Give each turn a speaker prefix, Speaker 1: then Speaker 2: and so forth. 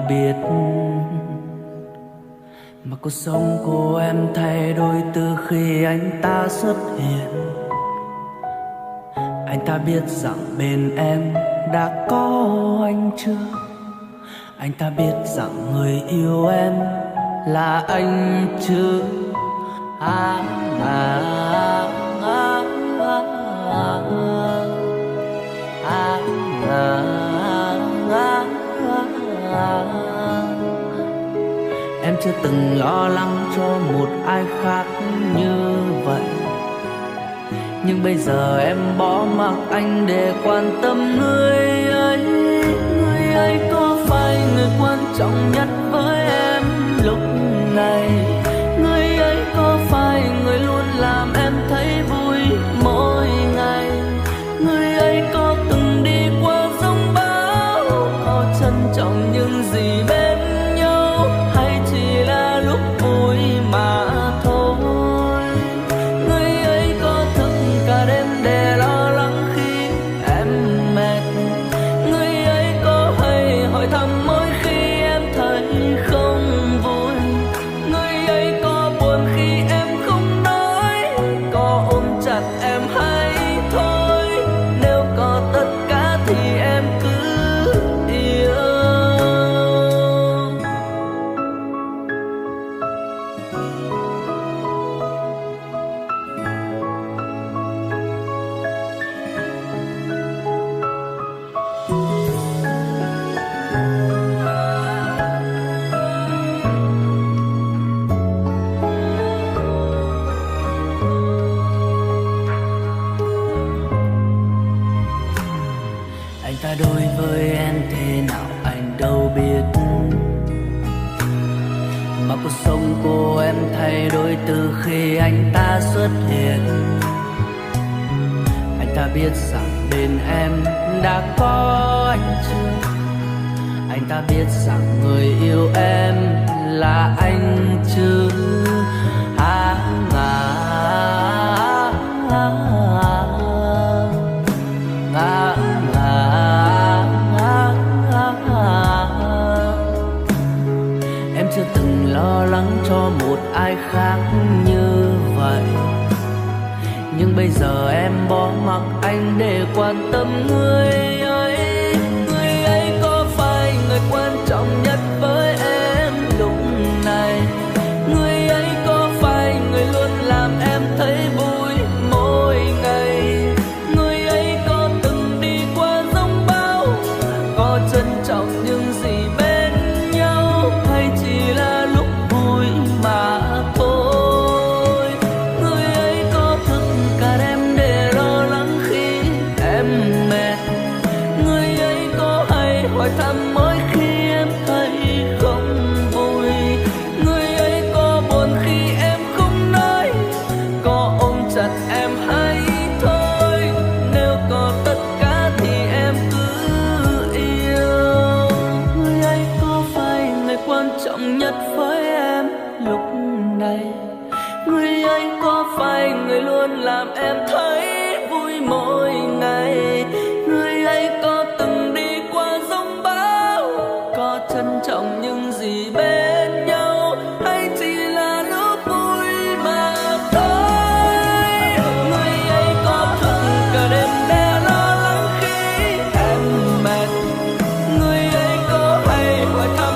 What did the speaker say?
Speaker 1: biết mà cuộc sống của em thay đổi từ khi anh ta xuất hiện. Anh ta biết rằng bên em đã có anh chưa? Anh ta biết rằng người yêu em là anh chứ? À, à, à, à, à, à, à, à, à. Em chưa từng lo lắng cho một ai khác như vậy, nhưng bây giờ em bỏ mặc anh để quan tâm người ấy. Người ấy có phải người quan trọng nhất với em lúc này? Người ấy có phải người luôn làm em thấy vui mỗi ngày? Người ấy có từng đi qua giông bão, có trân trọng những gì bên nhau, hay chỉ là lúc vui mà thôi? Người ấy có thức cả đêm để lo lắng khi em mệt? Người ấy có hay hỏi thăm mỗi khi em thấy không vui? Người ấy có buồn khi em không nói, có ôm chặt em hay thôi? Nếu có tất cả thì em cứ yêu. Anh ta đối với em thế nào anh đâu biết, mà cuộc sống của em thay đổi từ khi anh ta xuất hiện. Anh ta biết rằng bên em đã có anh chưa? Anh ta biết rằng người yêu em là anh chứ? À, à, à, à, em chưa từng lo lắng cho một ai khác như vậy, nhưng bây giờ em bỏ mặc anh để quan tâm người ấy. Người ấy có phải người quan trọng nhất với em lúc này? Người ấy có phải người luôn làm em thấy vui mỗi ngày? Người ấy có từng đi qua giông bão, có trân trọng những gì bên nhau, hay chỉ là lúc vui mà thôi? Người ấy có thức cả đêm để lo lắng khi em mệt? Người ấy có hay hỏi thăm mỗi khi em thấy không vui? Người ấy có buồn khi em không nói, có ôm chặt em hay thôi? Nếu có tất cả thì em cứ yêu. Người ấy có phải người quan trọng nhất với em lúc này? Người ấy có phải người luôn làm em thấy vui mỗi ngày? Người ấy có từng đi qua giông bão, có trân trọng những gì bên nhau, hay chỉ là lúc vui mà thôi? Người ấy có thức cả đêm để lo lắng khi em mệt? Người ấy có hay hỏi thăm